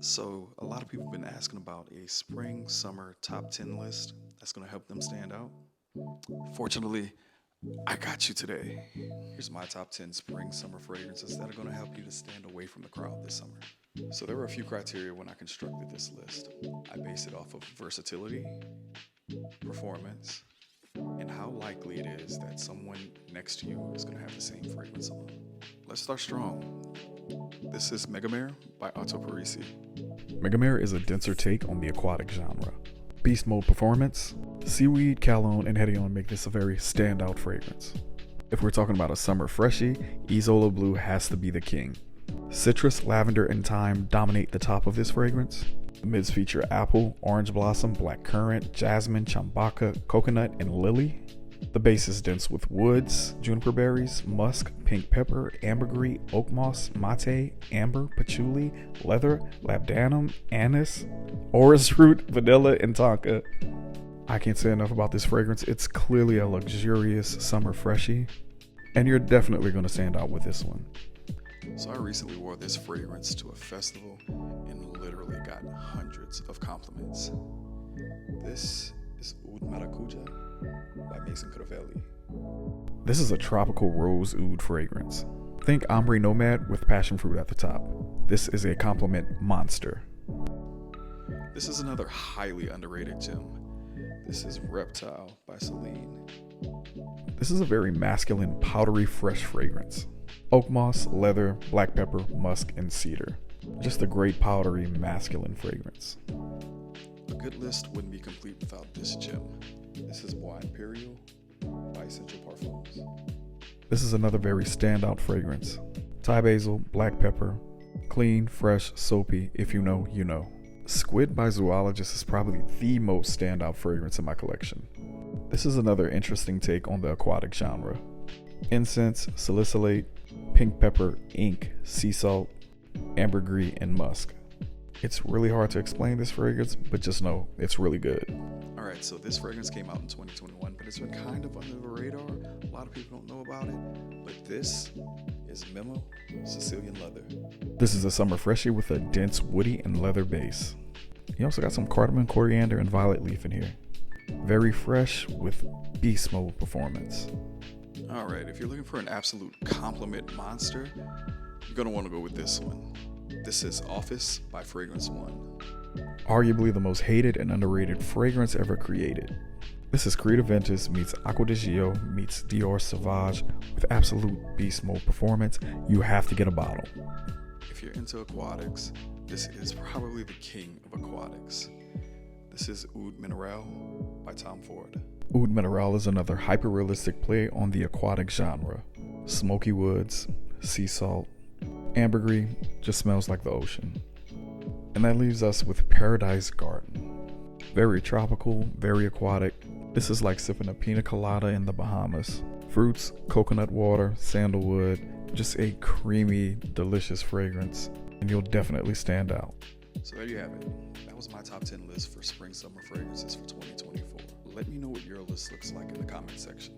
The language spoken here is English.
So, a lot of people have been asking about a spring summer top 10 list that's going to help them stand out. Fortunately, I got you today. Here's my top 10 spring summer fragrances that are going to help you to stand away from the crowd this summer. So, there were a few criteria when I constructed this list. I based it off of versatility, performance, and how likely it is that someone next to you is going to have the same fragrance on. Let's start strong. This is Megamare by Otto Parisi. Megamare is a denser take on the aquatic genre. Beast mode performance, seaweed, cologne, and hedione make this a very standout fragrance. If we're talking about a summer freshie, Isola Blue has to be the king. Citrus, lavender, and thyme dominate the top of this fragrance. The mids feature apple, orange blossom, black currant, jasmine, chambaca, coconut, and lily. The base is dense with woods, juniper berries, musk, pink pepper, ambergris, oak moss, mate, amber, patchouli, leather, labdanum, anise, orris root, vanilla, and tonka. I can't say enough about this fragrance. It's clearly a luxurious summer freshie, and you're definitely going to stand out with this one. So I recently wore this fragrance to a festival and literally got hundreds of compliments. This is Oud Maracuja by Mason Crivelli. This is a tropical rose oud fragrance. Think ombre nomad with passion fruit at the top. This is a compliment monster. This is another highly underrated gem. This is Reptile by Celine. This is a very masculine, powdery, fresh fragrance. Oak moss, leather, black pepper, musk, and cedar. Just a great powdery, masculine fragrance. A good list wouldn't be complete without this gem. This is Bois Imperial by Essential Parfums. This is another very standout fragrance. Thai basil, black pepper, clean, fresh, soapy, if you know, you know. Squid by Zoologist is probably the most standout fragrance in my collection. This is another interesting take on the aquatic genre. Incense, salicylate, pink pepper, ink, sea salt, ambergris, and musk. It's really hard to explain this fragrance, but just know it's really good. Alright, so this fragrance came out in 2021, but it's been kind of under the radar. A lot of people don't know about it, but this is Memo Sicilian Leather. This is a summer freshie with a dense woody and leather base. You also got some cardamom, coriander, and violet leaf in here. Very fresh with beast mode performance. Alright, if you're looking for an absolute compliment monster, you're going to want to go with this one. This is Office by Fragrance One. Arguably the most hated and underrated fragrance ever created. This is Creed Aventus meets Acqua di Gio meets Dior Sauvage with absolute beast mode performance. You have to get a bottle. If you're into aquatics, this is probably the king of aquatics. This is Oud Mineral by Tom Ford. Oud Mineral is another hyper-realistic play on the aquatic genre. Smoky woods, sea salt, ambergris, just smells like the ocean. And that leaves us with Paradise Garden. Very tropical, very aquatic. This is like sipping a pina colada in the Bahamas. Fruits, coconut water, sandalwood, just a creamy, delicious fragrance, and you'll definitely stand out. So there you have it. That was my top 10 list for spring summer fragrances for 2024. Let me know what your list looks like in the comment section.